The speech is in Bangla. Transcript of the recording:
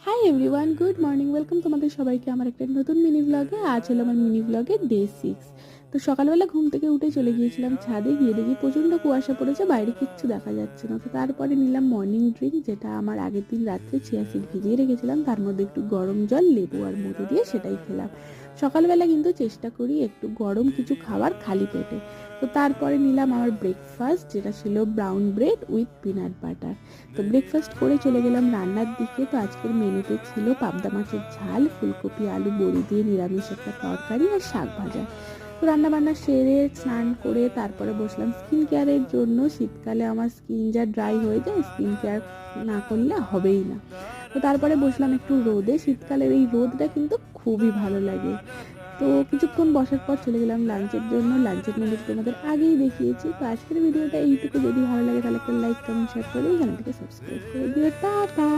Hi everyone, good morning. Welcome তোমাদের সবাইকে আমার একটা নতুন মিনি ব্লগে। আজ হলো আমার মিনি ব্লগের ডে 6। তো সকালবেলা ঘুম থেকে উঠে চলে গিয়েছিলাম ছাদে, গিয়ে দেখি প্রচণ্ড কুয়াশা পড়েছে, বাইরে কিচ্ছু দেখা যাচ্ছে না। তো তারপরে নিলাম মর্নিং ড্রিঙ্ক, যেটা আমার আগের দিন রাত্রে চিয়া সিড ভিজিয়ে রেখেছিলাম, তার মধ্যে একটু গরম জল, লেবু আর মধু দিয়ে সেটাই খেলাম। সকালবেলা কিন্তু চেষ্টা করি একটু গরম কিছু খাবার খালি পেটে। তো তারপরে নিলাম আমার ব্রেকফাস্ট, যেটা ছিল brown bread with peanut butter. তো ব্রেকফাস্ট করে চলে গেলাম রান্নার দিকে। তো আজকের মেনুতে ছিল পাবদা মাছের ঝাল, ফুলকপি আলু বড়ি দিয়ে নিরামিষ একটা তরকারি আর শাক ভাজা। তো রান্নাবান্না সেরে স্নান করে তারপরে বসলাম স্কিন কেয়ারের জন্য। শীতকালে আমার স্কিন যা ড্রাই হয়ে যায়, স্কিন কেয়ার না করলে হবেই না। তো তারপরে বসলাম একটু রোদে। শীতকালের এই রোদটা কিন্তু খুবই ভালো লাগে। তো কিছুক্ষণ বসার পর চলে গেলাম লাঞ্চের জন্য। লাঞ্চের মেনু তোমাদের আগেই দেখিয়েছি। তো আজকের ভিডিওটা এইটুকু। যদি ভালো লাগে তাহলে একটা লাইক কমেন্ট শেয়ার করে চ্যানেলটিকে সাবস্ক্রাইব করে দিও। টাটা।